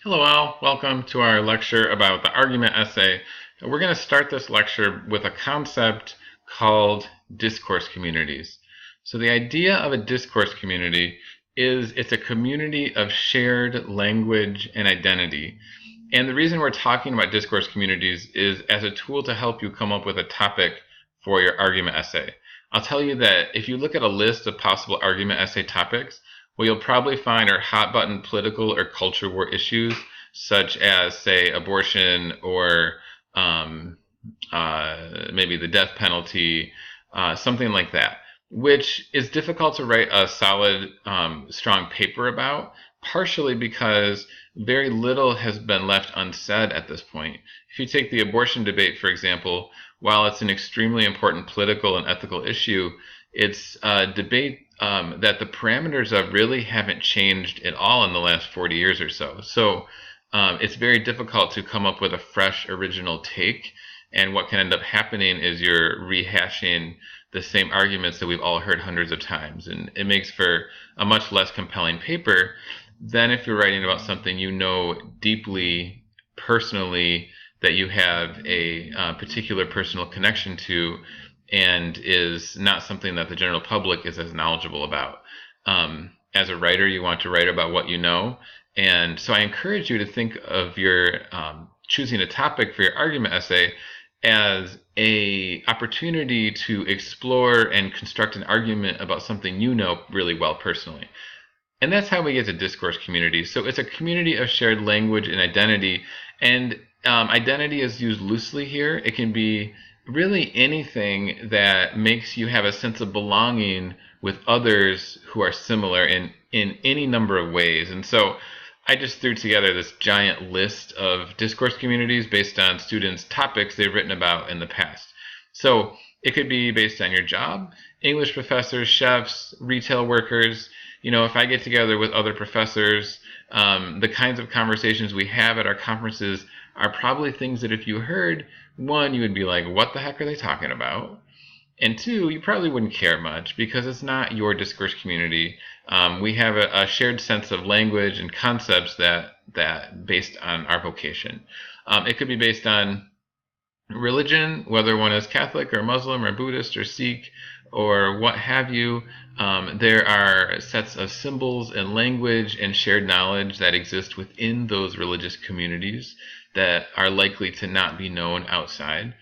Hello all, welcome to our lecture about the argument essay. We're going to start this lecture with a concept called discourse communities. So the idea of a discourse community is it's a community of shared language and identity. And the reason we're talking about discourse communities is as a tool to help you come up with a topic for your argument essay. I'll tell you that if you look at a list of possible argument essay topics, what you'll probably find are hot button political or culture war issues, such as, say, abortion or maybe the death penalty, something like that, which is difficult to write a solid, strong paper about, partially because very little has been left unsaid at this point. If you take the abortion debate, for example, while it's an extremely important political and ethical issue, it's a debate that the parameters of really haven't changed at all in the last 40 years or so. So it's very difficult to come up with a fresh, original take. And what can end up happening is you're rehashing the same arguments that we've all heard hundreds of times. And it makes for a much less compelling paper than if you're writing about something you know deeply, personally, that you have a particular personal connection to and is not something that the general public is as knowledgeable about. As a writer, you want to write about what you know. And so I encourage you to think of your choosing a topic for your argument essay as a opportunity to explore and construct an argument about something you know really well personally. And that's how we get to discourse community. So it's a community of shared language and identity. And identity is used loosely here. It can be really anything that makes you have a sense of belonging with others who are similar in any number of ways. And so I just threw together this giant list of discourse communities based on students' topics they've written about in the past. So it could be based on your job, English professors, chefs, retail workers. You know, if I get together with other professors, the kinds of conversations we have at our conferences are probably things that if you heard, one, you would be like, what the heck are they talking about? And two, you probably wouldn't care much because it's not your discourse community. We have a shared sense of language and concepts that based on our vocation. It could be based on religion, whether one is Catholic or Muslim or Buddhist or Sikh or what have you. There are sets of symbols and language and shared knowledge that exist within those religious communities that are likely to not be known outside.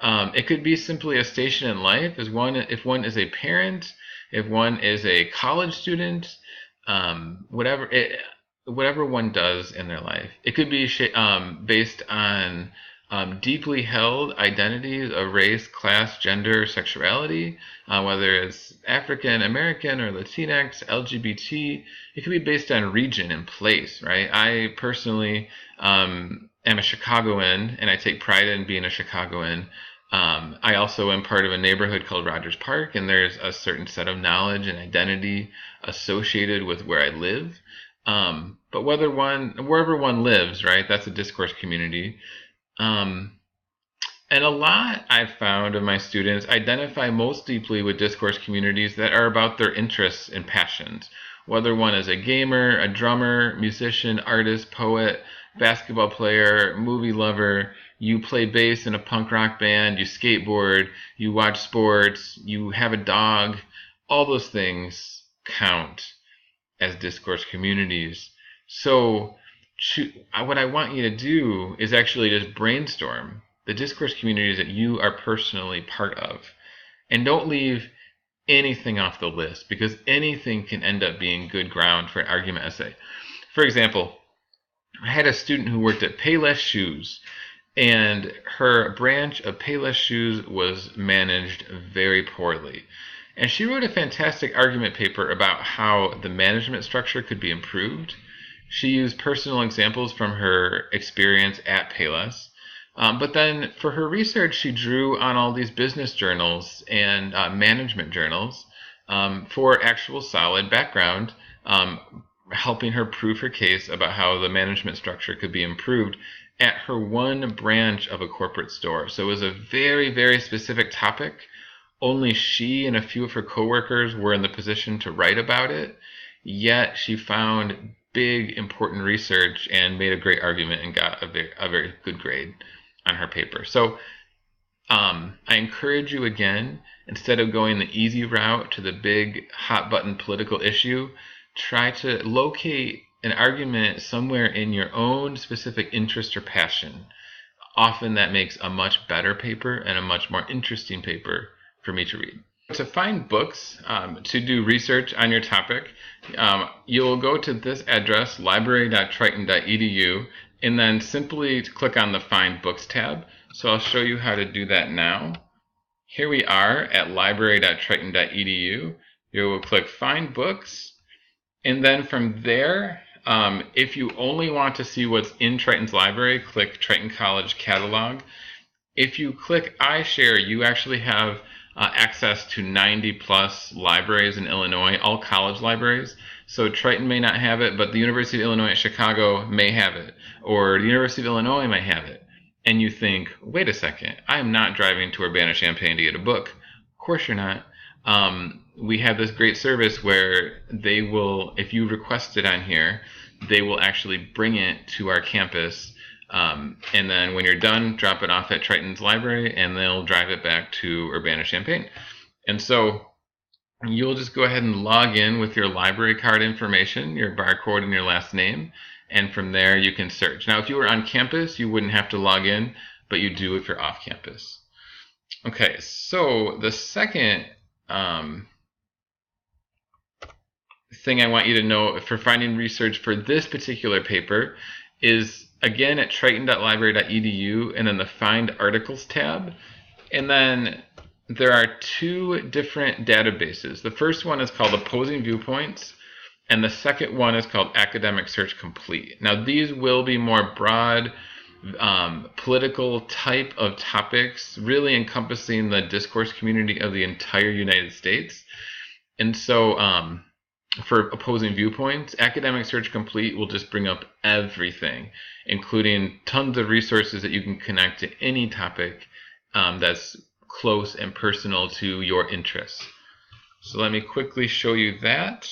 It could be simply a station in life, if one is a parent, if one is a college student, whatever one does in their life. It could be based on deeply held identities of race, class, gender, sexuality, whether it's African American or Latinx, LGBT. It could be based on region and place, right? I personally am a Chicagoan, and I take pride in being a Chicagoan. I also am part of a neighborhood called Rogers Park, and there's a certain set of knowledge and identity associated with where I live. But wherever one lives, right, that's a discourse community. Um, and a lot I've found of my students identify most deeply with discourse communities that are about their interests and passions. Whether one is a gamer, a drummer, musician, artist, poet, basketball player, movie lover, you play bass in a punk rock band, you skateboard, you watch sports, you have a dog, all those things count as discourse communities. So what I want you to do is actually just brainstorm the discourse communities that you are personally part of. And don't leave anything off the list because anything can end up being good ground for an argument essay. For example, I had a student who worked at Payless Shoes, and her branch of Payless Shoes was managed very poorly. And she wrote a fantastic argument paper about how the management structure could be improved. She used personal examples from her experience at Payless. But then for her research, she drew on all these business journals and management journals for actual solid background, helping her prove her case about how the management structure could be improved at her one branch of a corporate store. So it was a very, very specific topic. Only she and a few of her coworkers were in the position to write about it. Yet she found big, important research and made a great argument and got a very good grade on her paper. So I encourage you again, instead of going the easy route to the big hot button political issue, try to locate an argument somewhere in your own specific interest or passion. Often that makes a much better paper and a much more interesting paper for me to read. To find books to do research on your topic, you'll go to this address, library.triton.edu, and then simply click on the Find Books tab. So I'll show you how to do that now. Here we are at library.triton.edu. You will click Find Books, and then from there, if you only want to see what's in Triton's library, click Triton College Catalog. If you click iShare, you actually have access to 90 plus libraries in Illinois, all college libraries. So Triton may not have it, but the University of Illinois at Chicago may have it, or the University of Illinois may have it. And you think, wait a second, I am not driving to Urbana-Champaign to get a book. Of course you're not. We have this great service where they will, if you request it on here, they will actually bring it to our campus. And then when you're done, drop it off at Triton's library, and they'll drive it back to Urbana-Champaign. And so you'll just go ahead and log in with your library card information, your barcode and your last name, and from there you can search. Now, if you were on campus, you wouldn't have to log in, but you do if you're off campus. Okay, so the second thing I want you to know for finding research for this particular paper is, again, at triton.library.edu, and then the Find Articles tab. And then there are two different databases. The first one is called Opposing Viewpoints, and the second one is called Academic Search Complete. Now, these will be more broad, political type of topics, really encompassing the discourse community of the entire United States. And so for Opposing Viewpoints, Academic Search Complete will just bring up everything, including tons of resources that you can connect to any topic that's close and personal to your interests. So let me quickly show you that.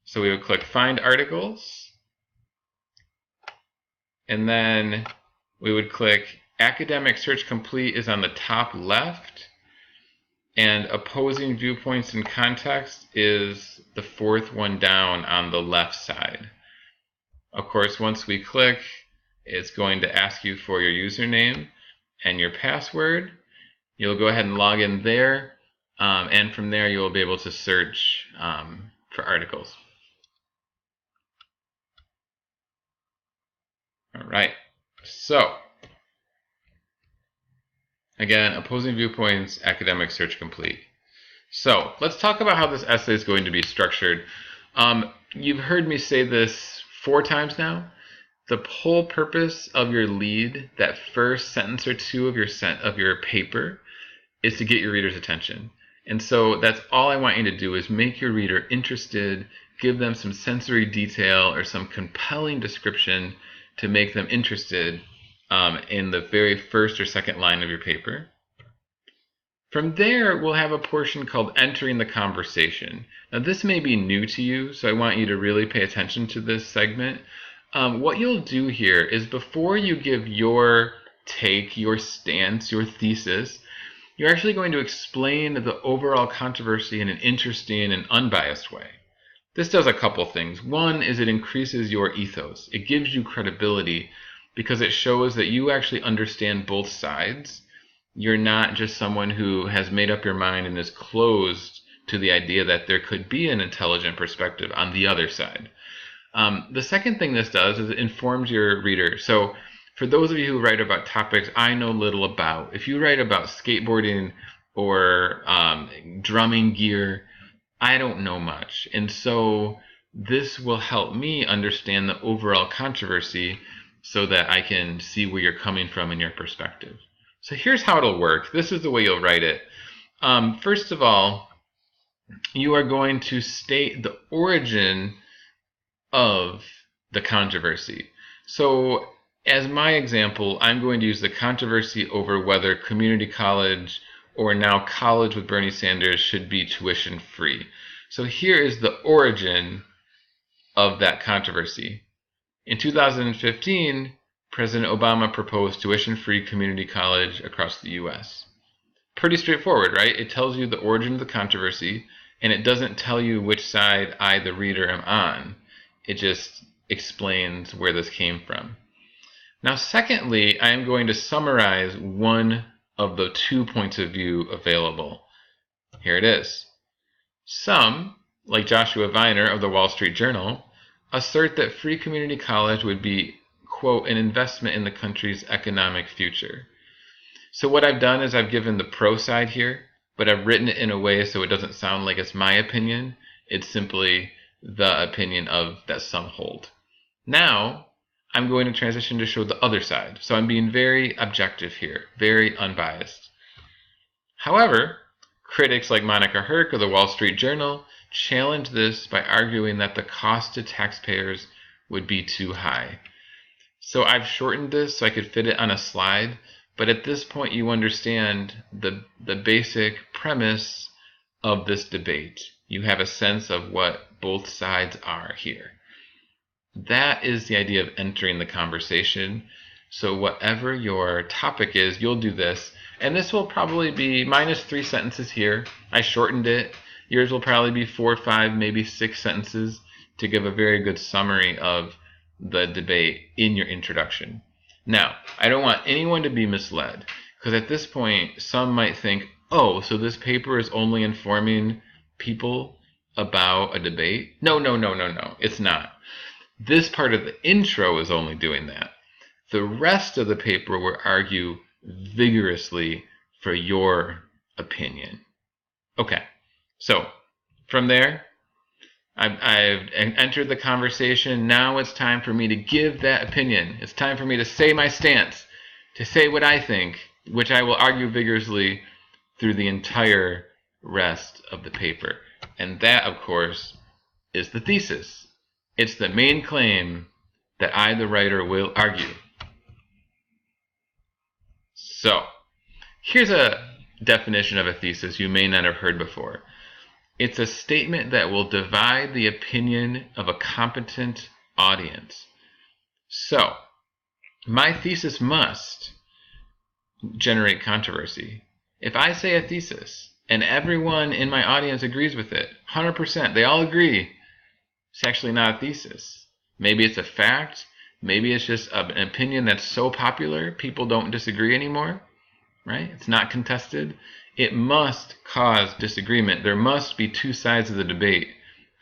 So we would click Find Articles, and then we would click Academic Search Complete is on the top left, and Opposing Viewpoints in Context is the fourth one down on the left side. Of course, once we click, it's going to ask you for your username and your password. You'll go ahead and log in there, and from there you'll be able to search for articles. All right, so again, Opposing Viewpoints, Academic Search Complete. So let's talk about how this essay is going to be structured. You've heard me say this 4 times now. The whole purpose of your lead, that first sentence or two of your paper, is to get your reader's attention. And so that's all I want you to do, is make your reader interested, give them some sensory detail or some compelling description to make them interested in the very first or second line of your paper. From there, we'll have a portion called Entering the Conversation. Now, this may be new to you, so I want you to really pay attention to this segment. What you'll do here is, before you give your take, your stance, your thesis, you're actually going to explain the overall controversy in an interesting and unbiased way. This does a couple things. One is it increases your ethos. It gives you credibility because it shows that you actually understand both sides. You're not just someone who has made up your mind and is closed to the idea that there could be an intelligent perspective on the other side. The second thing this does is it informs your reader. So for those of you who write about topics I know little about, if you write about skateboarding or drumming gear, I don't know much. And so this will help me understand the overall controversy so that I can see where you're coming from in your perspective. So here's how it'll work. This is the way you'll write it. First of all, you are going to state the origin of the controversy. So as my example, I'm going to use the controversy over whether community college or now college with Bernie Sanders should be tuition free. So here is the origin of that controversy. In 2015, President Obama proposed tuition-free community college across the U.S. Pretty straightforward, right? It tells you the origin of the controversy, and it doesn't tell you which side I, the reader, am on. It just explains where this came from. Now, secondly, I am going to summarize one of the 2 points of view available. Here it is. Some, like Joshua Viner of the Wall Street Journal, assert that free community college would be, quote, an investment in the country's economic future. So what I've done is I've given the pro side here, but I've written it in a way so it doesn't sound like it's my opinion. It's simply the opinion of that some hold. Now, I'm going to transition to show the other side. So I'm being very objective here, very unbiased. However, critics like Monica Herc of the Wall Street Journal challenge this by arguing that the cost to taxpayers would be too high. So I've shortened this so I could fit it on a slide, but at this point you understand the basic premise of this debate. You have a sense of what both sides are here. That is the idea of entering the conversation. So whatever your topic is, you'll do this. And this will probably be minus 3 sentences here. I shortened it. Yours will probably be 4, 5, maybe 6 sentences to give a very good summary of the debate in your introduction. Now, I don't want anyone to be misled, because at this point, some might think, oh, so this paper is only informing people about a debate? No, it's not. This part of the intro is only doing that. The rest of the paper will argue vigorously for your opinion. Okay, so from there, I've entered the conversation. Now it's time for me to give that opinion. It's time for me to say my stance, to say what I think, which I will argue vigorously through the entire rest of the paper. And that, of course, is the thesis. It's the main claim that I, the writer, will argue. So, here's a definition of a thesis you may not have heard before. It's a statement that will divide the opinion of a competent audience. So, my thesis must generate controversy. If I say a thesis and everyone in my audience agrees with it, 100%, they all agree, it's actually not a thesis. Maybe it's a fact. Maybe it's just an opinion that's so popular people don't disagree anymore, right? It's not contested. It must cause disagreement. There must be 2 sides of the debate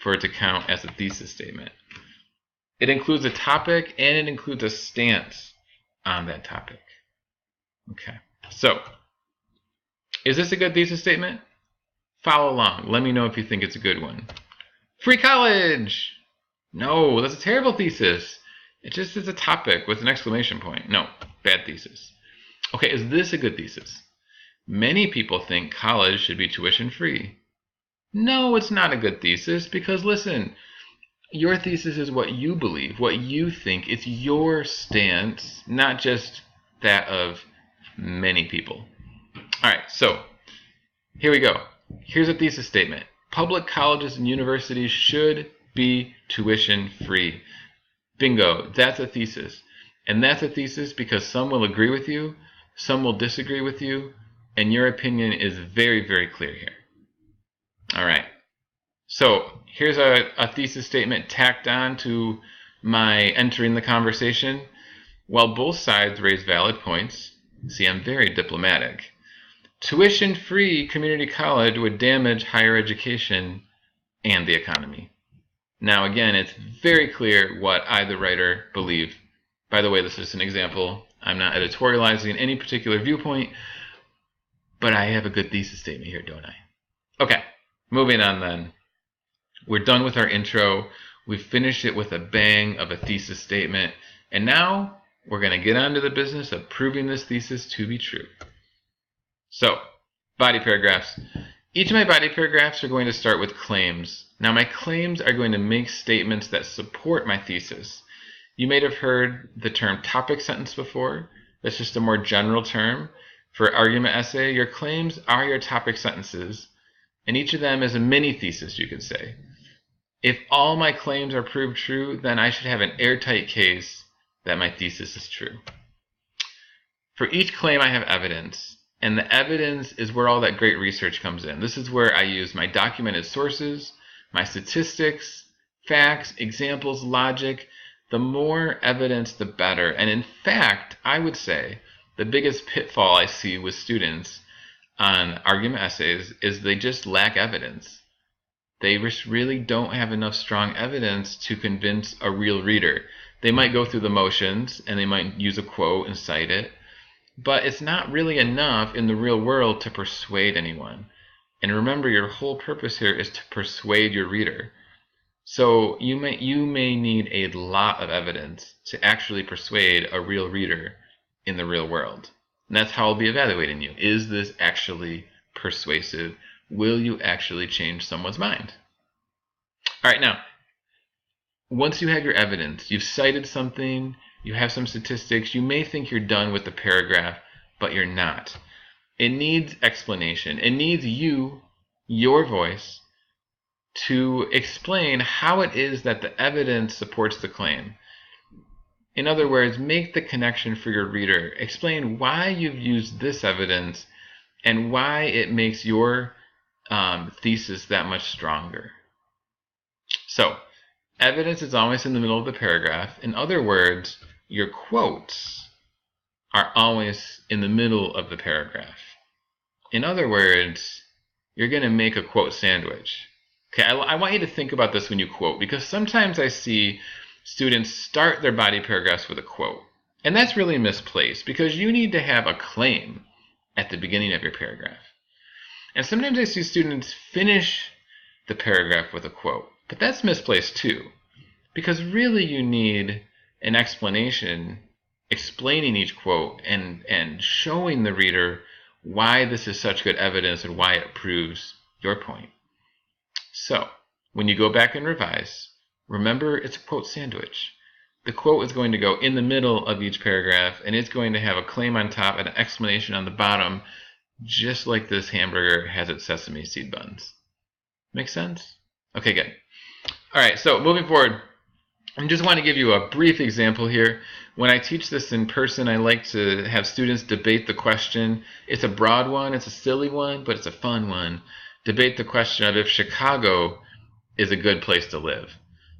for it to count as a thesis statement. It includes a topic and it includes a stance on that topic. Okay, so is this a good thesis statement? Follow along. Let me know if you think it's a good one. Free college! No, that's a terrible thesis. It just is a topic with an exclamation point. No, bad thesis. Okay, is this a good thesis? Many people think college should be tuition free. No, it's not a good thesis because listen, your thesis is what you believe, what you think. It's your stance, not just that of many people. All right, so here we go. Here's a thesis statement. Public colleges and universities should be tuition free. Bingo, that's a thesis. And that's a thesis because some will agree with you, some will disagree with you, and your opinion is very, very clear here. All right. So here's a thesis statement tacked on to my entering the conversation. While both sides raise valid points, see, I'm very diplomatic. Tuition-free community college would damage higher education and the economy. Now, again, it's very clear what I, the writer, believe. By the way, this is an example. I'm not editorializing any particular viewpoint, but I have a good thesis statement here, don't I? Okay, moving on then. We're done with our intro. We've finished it with a bang of a thesis statement. And now we're going to get on to the business of proving this thesis to be true. So, body paragraphs. Each of my body paragraphs are going to start with claims. Now, my claims are going to make statements that support my thesis. You may have heard the term topic sentence before. That's just a more general term. For argument essay, your claims are your topic sentences, and each of them is a mini thesis, you could say. If all my claims are proved true, then I should have an airtight case that my thesis is true. For each claim, I have evidence, and the evidence is where all that great research comes in. This is where I use my documented sources, my statistics, facts, examples, logic. The more evidence, the better. And in fact, I would say the biggest pitfall I see with students on argument essays is they just lack evidence. They just really don't have enough strong evidence to convince a real reader. They might go through the motions and they might use a quote and cite it, but it's not really enough in the real world to persuade anyone. And remember, your whole purpose here is to persuade your reader. So you may need a lot of evidence to actually persuade a real reader in the real world. And that's how I'll be evaluating you. Is this actually persuasive? Will you actually change someone's mind? All right, now, once you have your evidence, you've cited something, you have some statistics, you may think you're done with the paragraph, but you're not. It needs explanation. It needs you, your voice, to explain how it is that the evidence supports the claim. In other words, make the connection for your reader. Explain why you've used this evidence and why it makes your thesis that much stronger. So, evidence is always in the middle of the paragraph. In other words, your quotes are always in the middle of the paragraph. In other words, you're going to make a quote sandwich. Okay, I want you to think about this when you quote, because sometimes I see students start their body paragraphs with a quote. And that's really misplaced, because you need to have a claim at the beginning of your paragraph. And sometimes I see students finish the paragraph with a quote, but that's misplaced too, because really you need an explanation explaining each quote and showing the reader why this is such good evidence and why it proves your point. So, when you go back and revise, remember it's a quote sandwich. The quote is going to go in the middle of each paragraph, and it's going to have a claim on top and an explanation on the bottom, just like this hamburger has its sesame seed buns. Make sense? Okay, good. All right, so moving forward, I just want to give you a brief example here. When I teach this in person, I like to have students debate the question. It's a broad one, it's a silly one, but it's a fun one. Debate the question of if Chicago is a good place to live.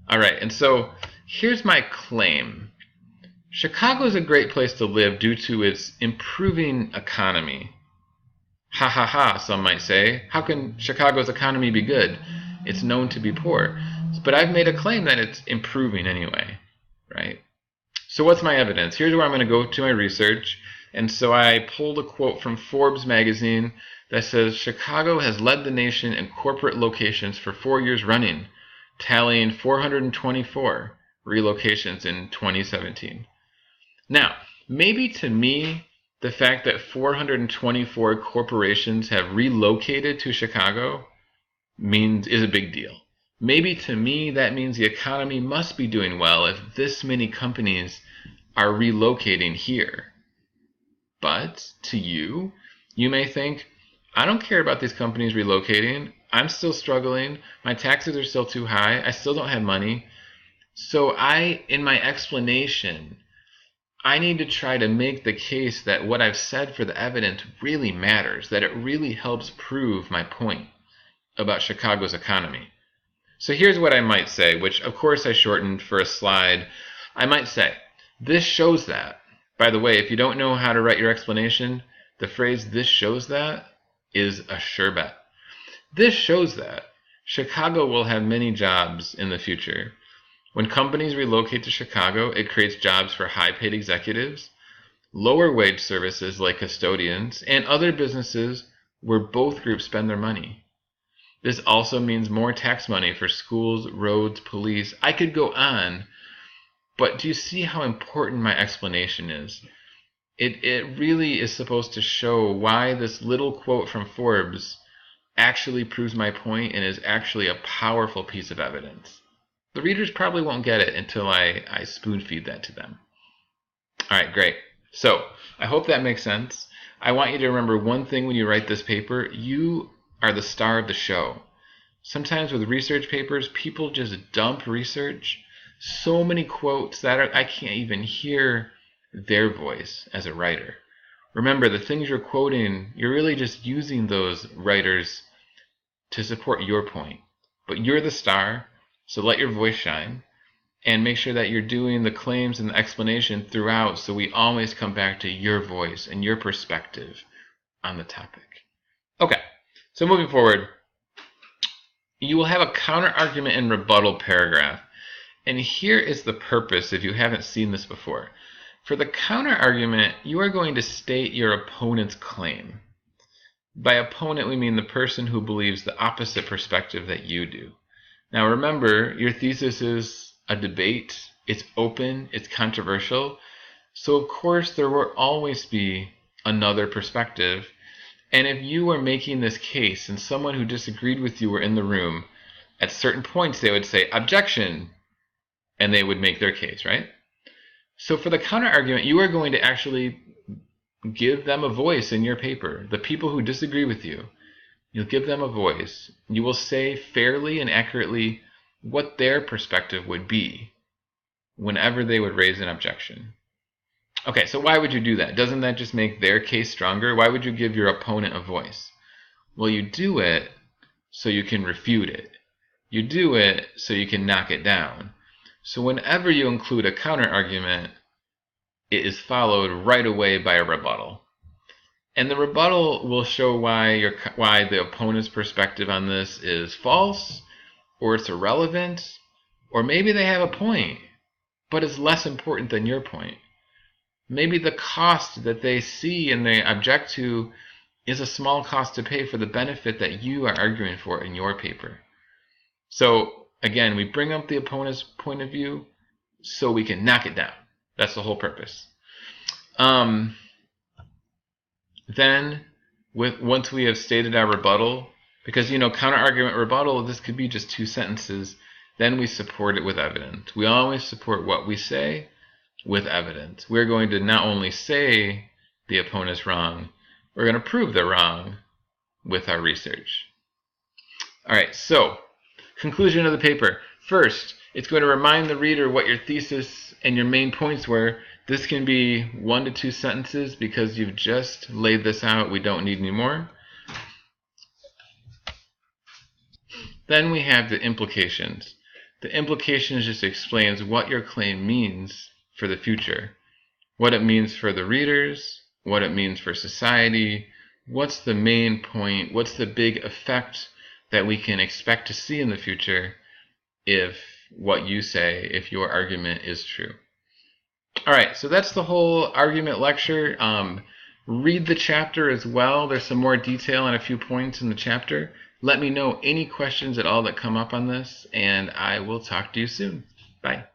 All right, and so here's my claim. Chicago is a great place to live due to its improving economy. Ha ha ha, some might say. How can Chicago's economy be good? It's known to be poor. But I've made a claim that it's improving anyway, right? So what's my evidence? Here's where I'm going to go to my research. And so I pulled a quote from Forbes magazine that says, Chicago has led the nation in corporate locations for 4 years running, tallying 424 relocations in 2017. Now, maybe to me, the fact that 424 corporations have relocated to Chicago is a big deal. Maybe to me that means the economy must be doing well if this many companies are relocating here. But to you, you may think, I don't care about these companies relocating. I'm still struggling. My taxes are still too high. I still don't have money. So in my explanation, I need to try to make the case that what I've said for the evidence really matters, that it really helps prove my point about Chicago's economy. So here's what I might say, which of course I shortened for a slide. I might say, this shows that. By the way, if you don't know how to write your explanation, the phrase this shows that is a sure bet. This shows that Chicago will have many jobs in the future. When companies relocate to Chicago, it creates jobs for high-paid executives, lower-wage services like custodians, and other businesses where both groups spend their money. This also means more tax money for schools, roads, police. I could go on, but do you see how important my explanation is? It really is supposed to show why this little quote from Forbes actually proves my point and is actually a powerful piece of evidence. The readers probably won't get it until I spoon feed that to them. All right, great. So I hope that makes sense. I want you to remember one thing when you write this paper. You are the star of the show. Sometimes with research papers, people just dump research. So many quotes that I can't even hear their voice as a writer. Remember, the things you're quoting, you're really just using those writers to support your point. But you're the star, so let your voice shine. And make sure that you're doing the claims and the explanation throughout, so we always come back to your voice and your perspective on the topic. Okay, so moving forward, you will have a counter argument and rebuttal paragraph. And here is the purpose if you haven't seen this before. For the counter argument, you are going to state your opponent's claim. By opponent, we mean the person who believes the opposite perspective that you do. Now remember, your thesis is a debate. It's open, it's controversial. So of course there will always be another perspective. And if you were making this case and someone who disagreed with you were in the room, at certain points they would say, objection, and they would make their case, right? So for the counter argument, you are going to actually give them a voice in your paper. The people who disagree with you, you'll give them a voice. You will say fairly and accurately what their perspective would be whenever they would raise an objection. Okay, so why would you do that? Doesn't that just make their case stronger? Why would you give your opponent a voice? Well, you do it so you can refute it. You do it so you can knock it down. So whenever you include a counter argument, it is followed right away by a rebuttal. And the rebuttal will show why the opponent's perspective on this is false, or it's irrelevant, or maybe they have a point, but it's less important than your point. Maybe the cost that they see and they object to is a small cost to pay for the benefit that you are arguing for in your paper. So again, we bring up the opponent's point of view so we can knock it down. That's the whole purpose. Then, once we have stated our rebuttal, because counter argument rebuttal, this could be just 2 sentences, then we support it with evidence. We always support what we say with evidence. We're going to not only say the opponent's wrong, we're going to prove they're wrong with our research. All right, so conclusion of the paper. First, it's going to remind the reader what your thesis and your main points were. This can be 1 to 2 sentences because you've just laid this out. We don't need any more. Then we have the implications. The implications just explains what your claim means for the future, what it means for the readers, what it means for society, what's the main point, what's the big effect that we can expect to see in the future if what you say, if your argument is true. All right, so that's the whole argument lecture. Read the chapter as well. There's some more detail on a few points in the chapter. Let me know any questions at all that come up on this, and I will talk to you soon. Bye.